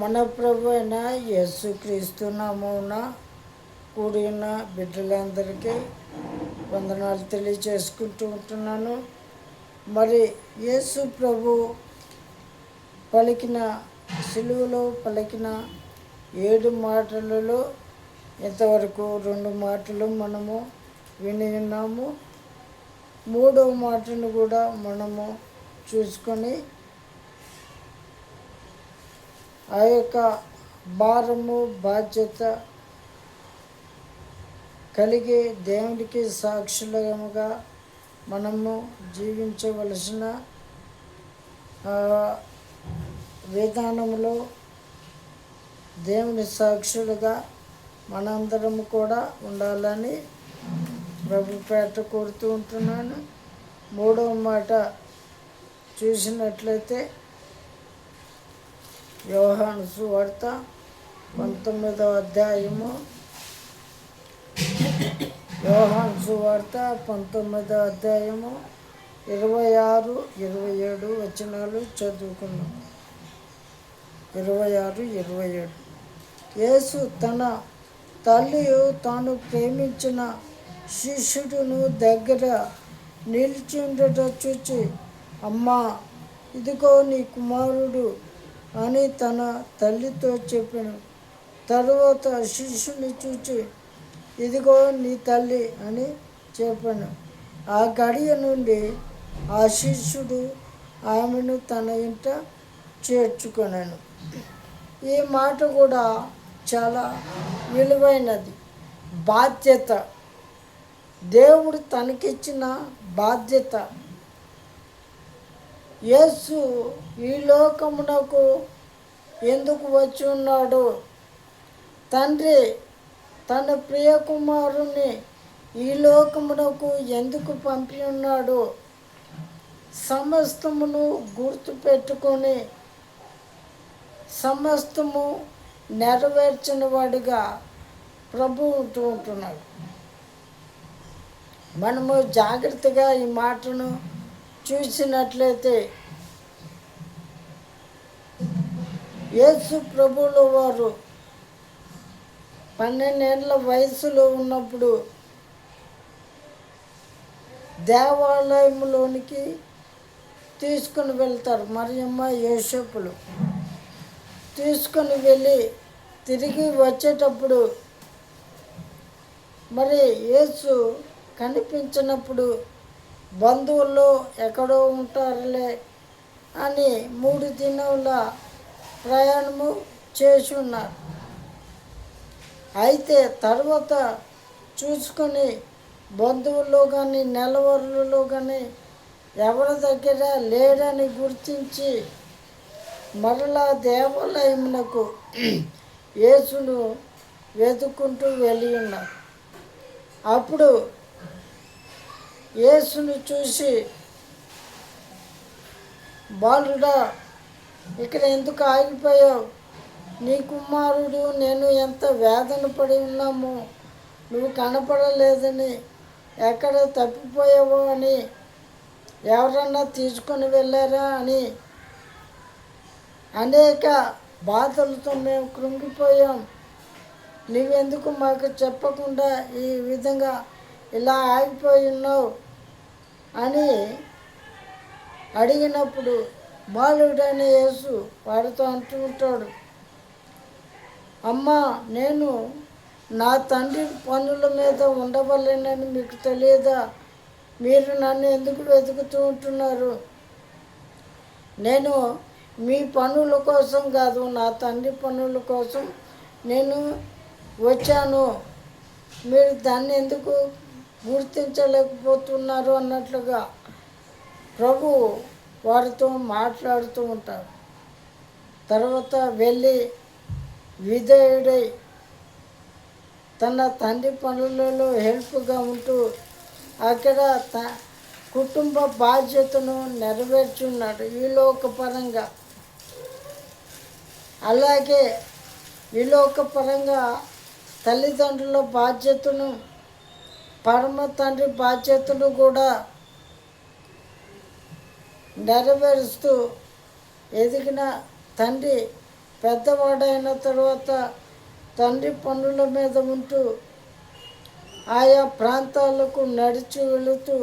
మన ప్రభు అయిన యేసుక్రీస్తు నామమున కూడిన బిడ్డలందరికీ వందనాలు తెలియజేసుకుంటూ ఉంటున్నాను. మరి యేసు ప్రభు పలికిన సిలువలో పలికిన 7 మాటలలో ఇంతవరకు 2 మాటలు మనము విని ఉన్నాము. 3వ మాటను కూడా మనము చూసుకొని ఆ యొక్క భారము బాధ్యత కలిగి దేవుడికి సాక్షులుగా మనము జీవించవలసిన విధానంలో దేవుని సాక్షులుగా మనందరము కూడా ఉండాలని ప్రభుపేట కోరుతూ ఉంటున్నాను. 3వ మాట చూసినట్లయితే యోహాను సువార్త 19వ అధ్యాయము, యోహాను సువార్త 19వ అధ్యాయము 26, 27 వచనాలు చదువుకున్నాం. 26, 27 యేసు తన తల్లియు తాను ప్రేమించిన శిష్యుడును దగ్గర నిలిచి ఉండట చూచి, అమ్మా, ఇదిగో నీ కుమారుడు అని తన తల్లితో చెప్పాను. తరువాత శిష్యుని చూచి, ఇదిగో నీ తల్లి అని చెప్పాను. ఆ గడియ నుండి ఆ శిష్యుడు ఆమెను తన ఇంట చేర్చుకొనెను. ఈ మాట కూడా చాలా విలువైనది. బాధ్యత, దేవుడు తనకిచ్చిన బాధ్యత. యేసు ఈ లోకమునకు ఎందుకు వచ్చి ఉన్నాడు? తండ్రి తన ప్రియ కుమారుని ఈ లోకమునకు ఎందుకు పంపి ఉన్నాడు? సమస్తమును గుర్తుపెట్టుకొని సమస్తము నెరవేర్చిన వాడిగా ప్రభు ఉంటున్నాడు. మనము జాగ్రత్తగా ఈ మాటను చూసినట్లయితే యేసు ప్రభువుల వారు 12 ఏళ్ళ వయసులో ఉన్నప్పుడు దేవాలయంలోనికి తీసుకుని వెళ్తారు. మరియమ్మ యోసేపులు తీసుకొని వెళ్ళి తిరిగి వచ్చేటప్పుడు మరి యేసు కనిపించినప్పుడు బంధువుల్లో ఎక్కడో ఉంటారులే అని 3 దినాల ప్రయాణము చేసి ఉన్నారు. అయితే తర్వాత చూసుకొని బంధువుల్లో కానీ నెలవరులలో కానీ ఎవరి దగ్గర లేడని గుర్తించి మరలా దేవాలయమునకు యేసును వెతుక్కుంటూ వెళ్ళి ఉన్నారు. అప్పుడు యేసును చూసి, బాలుడా, ఇక్కడ ఎందుకు ఆగిపోయావు? నీ కుమారుడు నేను ఎంత వేదన పడి ఉన్నామో నువ్వు కనపడలేదని, ఎక్కడ తప్పిపోయావో అని, ఎవరన్నా తీసుకొని వెళ్ళారా అని అనేక బాధలతో మేము కృంగిపోయాం. నువ్వెందుకు మాకు చెప్పకుండా ఈ విధంగా ఇలా ఆగిపోయి ఉన్నావు అని అడిగినప్పుడు బాలుడైన యేసు వాడితో అంటూ ఉంటాడు, అమ్మా, నేను నా తండ్రి పనుల మీద ఉండవలేనని మీకు తెలియదా? మీరు నన్ను ఎందుకు వెతుకుతూ ఉంటున్నారు? నేను మీ పనుల కోసం కాదు, నా తండ్రి పనుల కోసం నేను వచ్చాను. మీరు దాన్ని ఎందుకు గుర్తించలేకపోతున్నారు అన్నట్లుగా ప్రభు వారితో మాట్లాడుతూ ఉంటారు. తర్వాత వెళ్ళి విధేయుడై తన తండ్రి పనులలో హెల్ప్గా ఉంటూ అక్కడ కుటుంబ బాధ్యతను నెరవేర్చున్నాడు ఈ లోకపరంగా. అలాగే ఈ లోకపరంగా తల్లిదండ్రుల బాధ్యతను, పరమ తండ్రి బాధ్యతను కూడా నెరవేరుస్తూ ఎదిగిన తండ్రి పెద్దవాడైన తర్వాత తండ్రి పనుల మీద ఉంటూ ఆయా ప్రాంతాలకు నడిచి వెళుతూ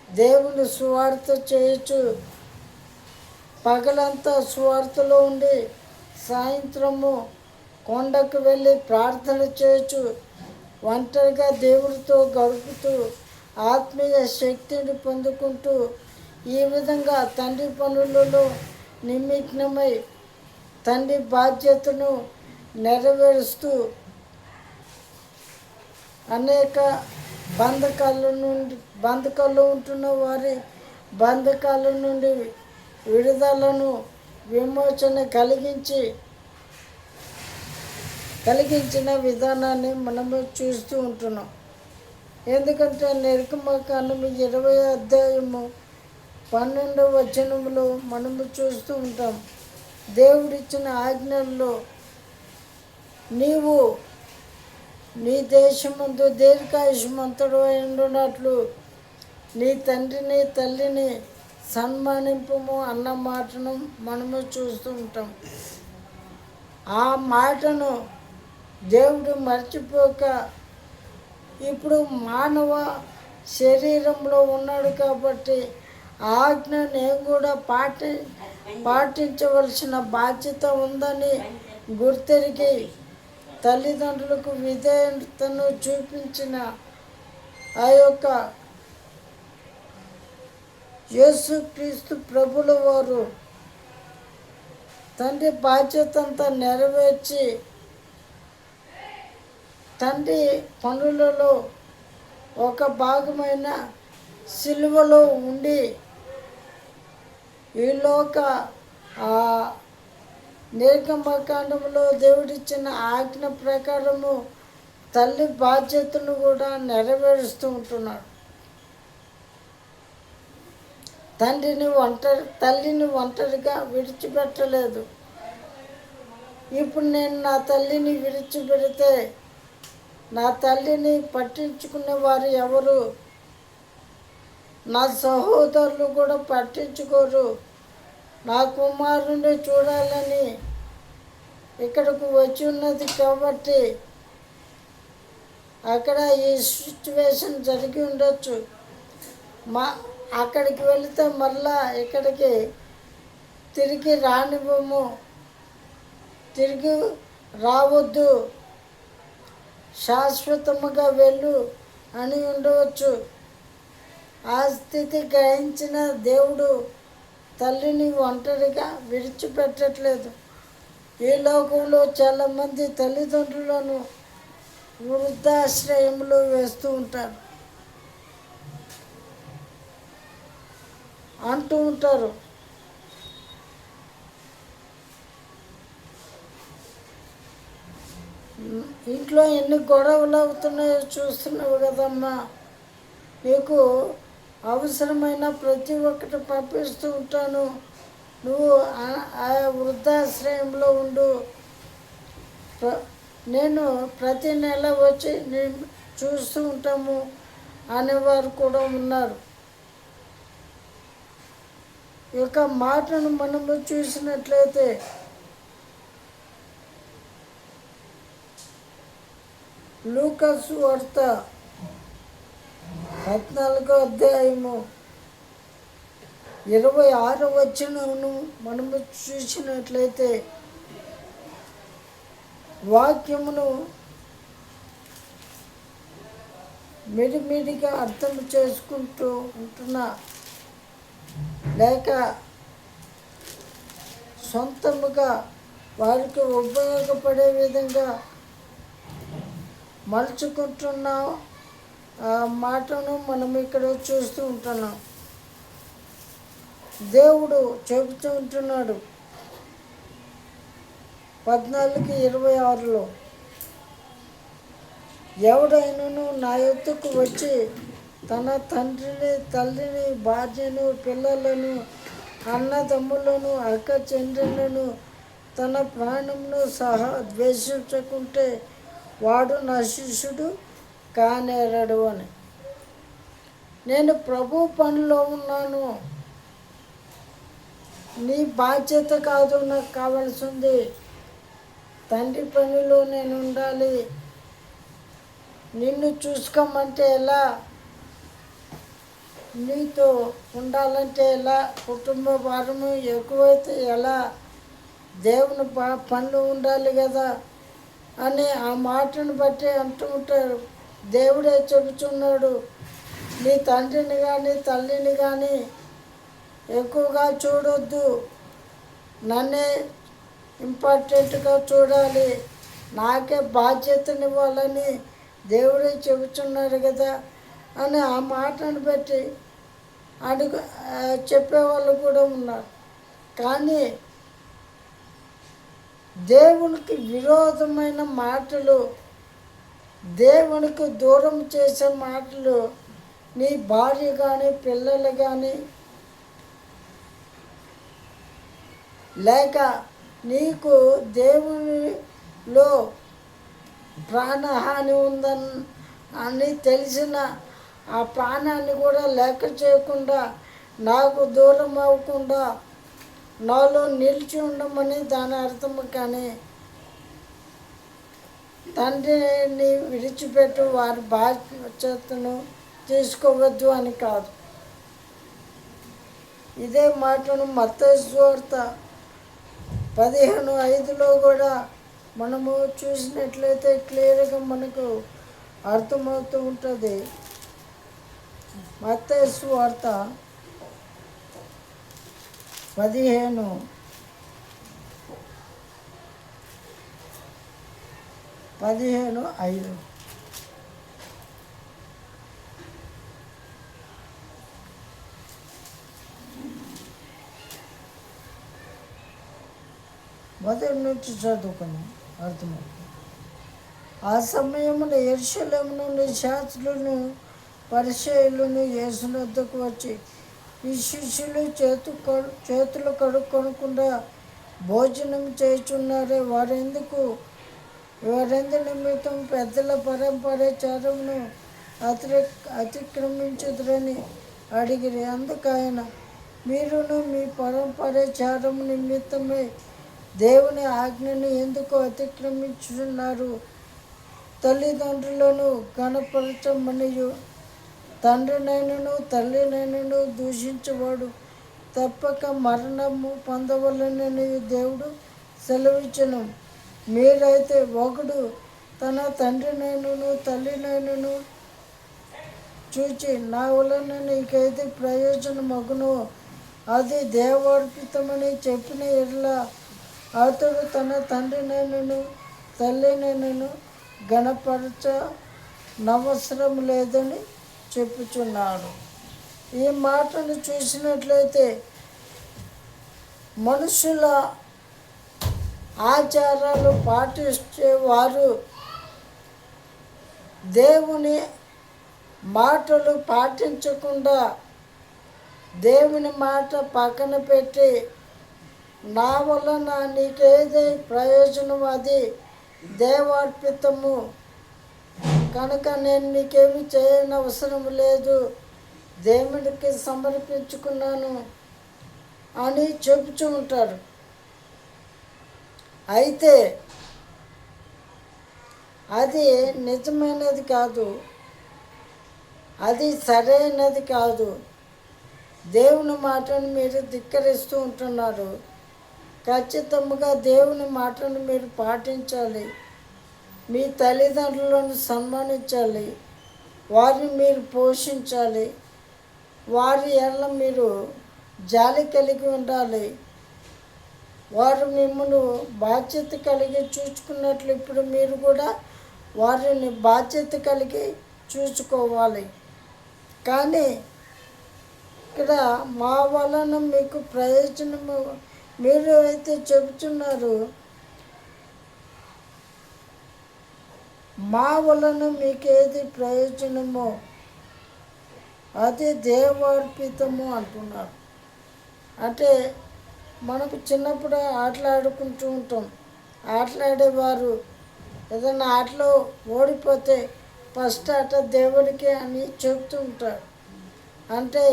దేవుని సువార్త చేయొచ్చు. పగలంతా సువార్తలో ఉండి సాయంత్రము కొండకు వెళ్ళి ప్రార్థన చేయొచ్చు. ఒంటరిగా దేవుడితో గడుపుతూ ఆత్మీయ శక్తిని పొందుకుంటూ ఈ విధంగా తండ్రి పనులలో నిమగ్నమై తండ్రి బాధ్యతను నెరవేరుస్తూ అనేక బంధకాల్లో ఉంటున్న వారి బంధకాల నుండి విడుదలను విమోచన కలిగించిన విధానాన్ని మనము చూస్తూ ఉంటున్నాం. ఎందుకంటే నిర్గమకాండము 20వ అధ్యాయము 12వ వచనంలో మనము చూస్తూ ఉంటాం. దేవుడిచ్చిన ఆజ్ఞల్లో నీవు నీ దేశమందు దీర్ఘాయుష్మంతుడు ఉండునట్లు నీ తండ్రిని తల్లిని సన్మానింపము అన్న మాటను మనము చూస్తూ ఉంటాం. ఆ మాటను దేవుడు మర్చిపోక ఇప్పుడు మానవ శరీరంలో ఉన్నాడు కాబట్టి ఆజ్ఞ నేను కూడా పాటించవలసిన బాధ్యత ఉందని గుర్తెరిగి తల్లిదండ్రులకు విధేయతను చూపించిన ఆ యొక్క యేసుక్రీస్తు ప్రభుల వారు తండ్రి బాధ్యత అంతా నెరవేర్చి తండ్రి పనులలో ఒక భాగమైన సిలువలో ఉండి ఈలోక నిర్గమకాండంలో దేవుడిచ్చిన ఆజ్ఞ ప్రకారము తల్లి బాధ్యతను కూడా నెరవేరుస్తూ ఉంటున్నాడు. తల్లిని ఒంటరిగా విడిచిపెట్టలేదు. ఇప్పుడు నేను నా తల్లిని విడిచిపెడితే నా తల్లిని పట్టించుకునే వారు ఎవరు? నా సహోదరులు కూడా పట్టించుకోరు. నా కుమారుని చూడాలని ఇక్కడకు వచ్చి ఉన్నది కాబట్టి అక్కడ ఈ సిచ్యువేషన్ జరిగి ఉండొచ్చు. అక్కడికి వెళితే మళ్ళా ఇక్కడికి తిరిగి రానివ్వము, తిరిగి రావద్దు, శాశ్వతముగా వెళ్ళు అని ఉండవచ్చు. ఆ స్థితి గ్రహించిన దేవుడు తల్లిని ఒంటరిగా విడిచిపెట్టట్లేదు. ఈ లోకంలో చాలామంది తల్లిదండ్రులను వృద్ధాశ్రయంలో వేస్తూ ఉంటారు, అంటూ ఉంటారు. ఇంట్లో ఎన్ని గొడవలు అవుతున్నాయో చూస్తున్నావు కదమ్మా. నీకు అవసరమైన ప్రతి ఒక్కటి పంపిస్తూ ఉంటాను, నువ్వు ఆ వృద్ధాశ్రయంలో ఉండు. నేను ప్రతి నెల వచ్చి నేను చూస్తూ ఉంటాము అనేవారు కూడా ఉన్నారు. ఈ యొక్క మాటను మనము చూసినట్లయితే లూకాసు వార్త 14వ అధ్యాయము 26వ వచనమును మనము చూసినట్లయితే వాక్యమును మిడిమిడిగా అర్థం చేసుకుంటూ ఉంటున్నా లేక సొంతముగా వారికి ఉపయోగపడే విధంగా మలుచుకుంటున్న ఆ మాటను మనం ఇక్కడ చూస్తూ ఉంటున్నాం. దేవుడు చెబుతూ ఉంటున్నాడు 14:26లో, ఎవడైనను నా యొద్దకు వచ్చి తన తండ్రిని తల్లిని భార్యను పిల్లలను అన్నదమ్ములను అక్క చెల్లెలను తన ప్రాణమును సహా ద్వేషించకుంటే వాడు నా శిష్యుడు కానేరడు అని. నేను ప్రభు పనిలో ఉన్నాను, నీ బాధ్యత కాదు నాకు కావాల్సింది తండ్రి పనిలో నేను ఉండాలి. నిన్ను చూసుకోమంటే ఎలా, నీతో ఉండాలంటే ఎలా, కుటుంబ భారము ఎక్కువైతే ఎలా, దేవుని పనులు ఉండాలి కదా అని ఆ మాటను బట్టి అంటూ ఉంటారు. దేవుడే చెబుతున్నాడు, నీ తండ్రిని కానీ తల్లిని కానీ ఎక్కువగా చూడొద్దు, నన్నే ఇంపార్టెంట్గా చూడాలి, నాకే బాధ్యతనివ్వాలని దేవుడే చెబుతున్నాడు కదా అని ఆ మాటను బట్టి చెప్పేవాళ్ళు కూడా ఉన్నారు. కానీ దేవునికి విరోధమైన మాటలు, దేవునికి దూరం చేసే మాటలు నీ భార్య కానీ పిల్లలు కానీ లేక నీకు దేవునిలో ప్రాణహాని అని తెలిసిన ఆ ప్రాణాన్ని కూడా లెక్క చేయకుండా, నాకు దూరం అవ్వకుండా నాలో నిలిచి ఉండమని దాని అర్థము. కానీ తండ్రిని విడిచిపెట్టు వారి బాధ్యతను తీసుకోవద్దు అని కాదు. ఇదే మాటను మత్తయి సువార్త 15:5లో కూడా మనము చూసినట్లయితే క్లియర్గా మనకు అర్థమవుతూ ఉంటుంది. మత్తయి సువార్త 15:5 మొదటి నుంచి చదువుకున్నాం, అర్థమవుతుంది. ఆ సమయంలో యెరూషలేము నుండి శాస్త్రులను పరిసయ్యులను యేసు వద్దకు వచ్చి, ఈ శిష్యులు చేతులు కడుక్కొనకుండా భోజనం చేయుచున్నారే, వారెందు నిమిత్తం పెద్దల పరంపరాచారమును అతిక్రమించుదురని అడిగిరి. అందుకు ఆయన, మీరును మీ పరంపరాచారము నిమిత్తమే దేవుని ఆజ్ఞను ఎందుకు అతిక్రమించున్నారు? తల్లిదండ్రులను గణపరచమనియు తండ్రినైనను తల్లినైనను దూషించేవాడు తప్పక మరణము పొందవలనని దేవుడు సెలవిచ్చెను. మీరైతే ఒకడు తన తండ్రినైనను తల్లినైనను చూచి, నా వలన నీకైతే ప్రయోజనమగును, అది దేవార్పితమని చెప్పిన ఎడల అతడు తన తండ్రినైనను తల్లినైనను గణపరచనవసరం లేదని చెప్పుచున్నాడు. ఈ మాటను చూసినట్లయితే మనుషుల ఆచారాలు పాటించేవారు దేవుని మాటలు పాటించకుండా దేవుని మాట పక్కన పెట్టి, నా వలన నీకేది ప్రయోజనం అది దేవార్పితము కనుక నేను నీకేమి చేయనవసరం లేదు, దేవుడికి సమర్పించుకున్నాను అని చెబుతూ ఉంటారు. అయితే అది నిజమైనది కాదు, అది సరైనది కాదు. దేవుని మాటను మీరు ధిక్కరిస్తూ ఉంటున్నారు. ఖచ్చితంగా దేవుని మాటను మీరు పాటించాలి. మీ తల్లిదండ్రులను సన్మానించాలి, వారిని మీరు పోషించాలి, వారి ఎడల మీరు జాలి కలిగి ఉండాలి. వారు మిమ్మల్ని బాధ్యత కలిగి చూసుకున్నట్లు ఇప్పుడు మీరు కూడా వారిని బాధ్యత కలిగి చూసుకోవాలి. కానీ ఇక్కడ మా వలన మీకు ప్రయోజనము మీరు అయితే చెబుతున్నారు, మా వలన మీకేది ప్రయోజనమో అది దేవార్పితము అంటున్నారు. అంటే మనకు చిన్నప్పుడు ఆటలాడుకుంటూ ఉంటాం. ఆటలాడేవారు ఏదైనా ఆటలో ఓడిపోతే ఫస్ట్ ఆట దేవుడికి అని చెబుతూ ఉంటారు. అంటే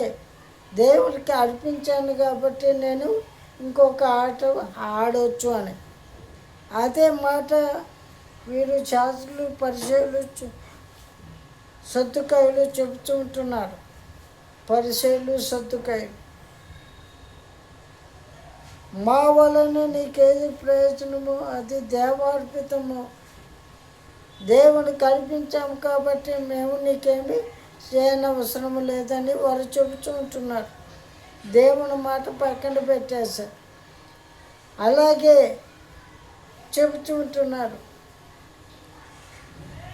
దేవుడికి అర్పించాను కాబట్టి నేను ఇంకొక ఆట ఆడవచ్చు అని. అదే మాట వీరు శాస్త్రులు పరిచయులు సద్దుకాయలు చెబుతూ ఉంటున్నారు. పరిచయులు సద్దుకాయలు, మా వలన నీకేది ప్రయోజనము, అది దేవార్పితము, దేవుని కల్పించాము కాబట్టి మేము నీకేమి చేయనవసరం లేదని వారు చెబుతూ ఉంటున్నారు. దేవుని మాట పక్కన పెట్టేశారు. అలాగే చెబుతూ ఉంటున్నారు.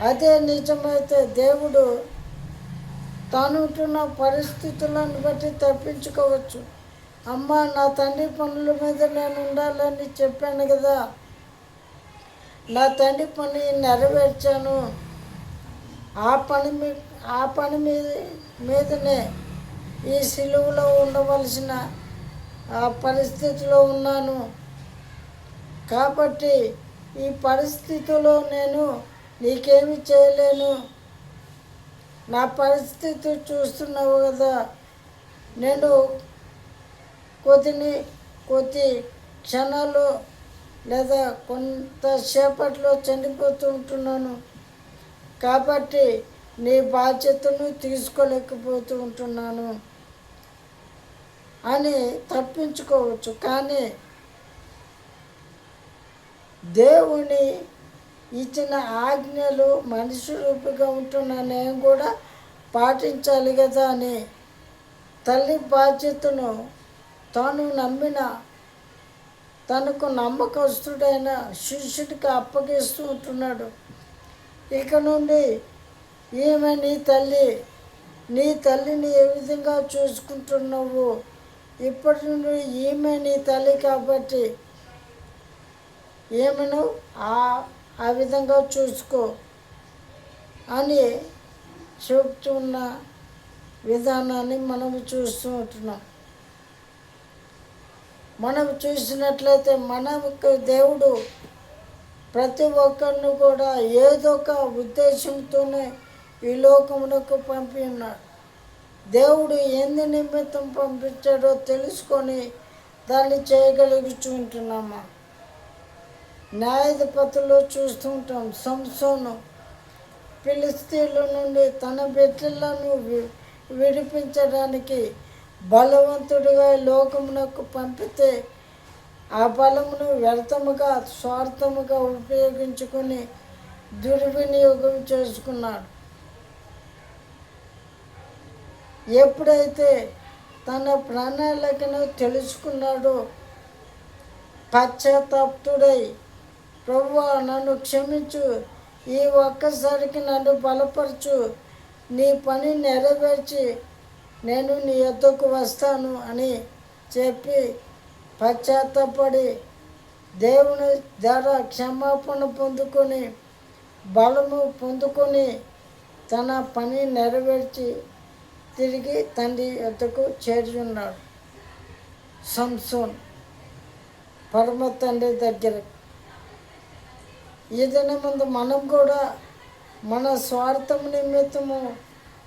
అదే నిజమైతే దేవుడు తాను ఉంటున్న పరిస్థితులను బట్టి తప్పించుకోవచ్చు. అమ్మ, నా తండ్రి పనుల మీద నేను ఉండాలని చెప్పాను కదా, నా తండ్రి పని నెరవేర్చాను, ఆ పని మీదనే ఈ సిలువలో ఉండవలసిన ఆ పరిస్థితిలో ఉన్నాను. కాబట్టి ఈ పరిస్థితిలో నేను నీకేమి చేయలేను. నా పరిస్థితి చూస్తున్నావు కదా, నేను కొద్ది క్షణాలు లేదా కొంతసేపట్లో చనిపోతూ ఉంటున్నాను. కాబట్టి నీ బాధ్యతను తీసుకోలేకపోతూ ఉంటున్నాను అని తప్పించుకోవచ్చు. కానీ దేవుని ఇచ్చిన ఆజ్ఞలు మనిషి రూపుగా ఉంటున్న నేను కూడా పాటించాలి కదా అని తల్లి బాధ్యతను తాను నమ్మిన తనకు నమ్మకస్తుడైన శిష్యుడికి అప్పగిస్తూ ఉంటున్నాడు. ఇక నుండి ఈమె నీ తల్లిని ఏ విధంగా చూసుకుంటున్నావు, ఇప్పటి నుండి ఈమె నీ తల్లి కాబట్టి ఈమెను ఆ విధంగా చూసుకో అని చెప్తున్న విధానాన్ని మనం చూస్తూ ఉంటున్నాం. మనం చూసినట్లయితే మనకు దేవుడు ప్రతి ఒక్కరిని కూడా ఏదో ఒక ఉద్దేశంతోనే ఈ లోకమునకు పంపి ఉన్నాడు. దేవుడు ఎందు నిమిత్తం పంపించాడో తెలుసుకొని దాన్ని చేయగలుగుతుంటున్నామా. న్యాయాధిపతులు చూస్తూ ఉంటాం. సంసోను ఫిలిస్తీన్ల నుండి తన బిడ్డలను విడిపించడానికి బలవంతుడిగా లోకమునకు పంపితే ఆ బలమును వ్యర్థముగా స్వార్థముగా ఉపయోగించుకొని దుర్వినియోగం చేసుకున్నాడు. ఎప్పుడైతే తన ప్రణాళికను తెలుసుకున్నాడో పశ్చాత్తాపుడై, ప్రభువా నన్ను క్షమించు, ఈ ఒక్కసారికి నన్ను బలపరచు, నీ పని నెరవేర్చి నేను నీ యొద్దకు వస్తాను అని చెప్పి పశ్చాత్తాపడి దేవుని ద్వారా క్షమాపణ పొందుకొని బలము పొందుకొని తన పని నెరవేర్చి తిరిగి తండ్రి యొద్దకు చేరున్నాడు. సంసోన్ పరమ తండ్రి దగ్గర. ఏదైనా ముందు మనం కూడా మన స్వార్థం నిమిత్తము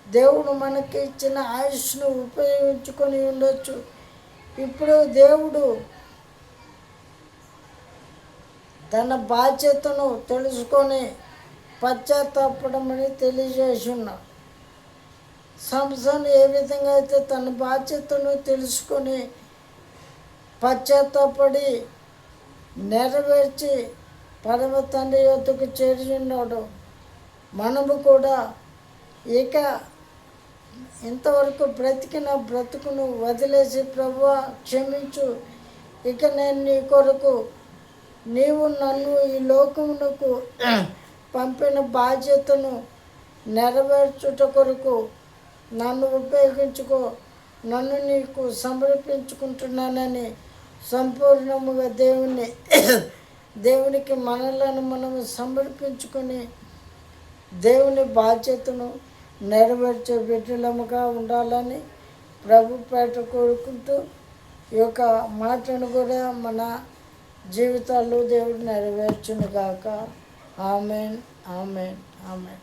దేవుడు మనకి ఇచ్చిన ఆయుష్ను ఉపయోగించుకొని ఉండొచ్చు. ఇప్పుడు దేవుడు తన బాధ్యతను తెలుసుకొని పశ్చాత్తాపడమని తెలియజేసి ఉన్నాడు. సంసోన్ ఏ విధంగా అయితే తన బాధ్యతను తెలుసుకొని పశ్చాత్తాపడి నెరవేర్చి పరమ తండ్రి యొద్దకు చేరి ఉన్నాడు. మనము కూడా ఇక ఇంతవరకు బ్రతికిన బ్రతుకును వదిలేసి, ప్రభువా క్షమించు, ఇక నేను నీ కొరకు నీవు నన్ను ఈ లోకమునకు పంపిన బాధ్యతను నెరవేర్చుట కొరకు నన్ను ఉపయోగించుకో, నన్ను నీకు సమర్పించుకుంటున్నానని సంపూర్ణముగా దేవునికి మనలను మనము సమర్పించుకొని దేవుని బాధ్యతను నెరవేర్చే బిడ్డలముగా ఉండాలని ప్రభు పేట కోరుకుంటూ ఈ యొక్క మాటను కూడా మన జీవితాల్లో దేవుడు నెరవేర్చును గాక. Amen, amen, amen.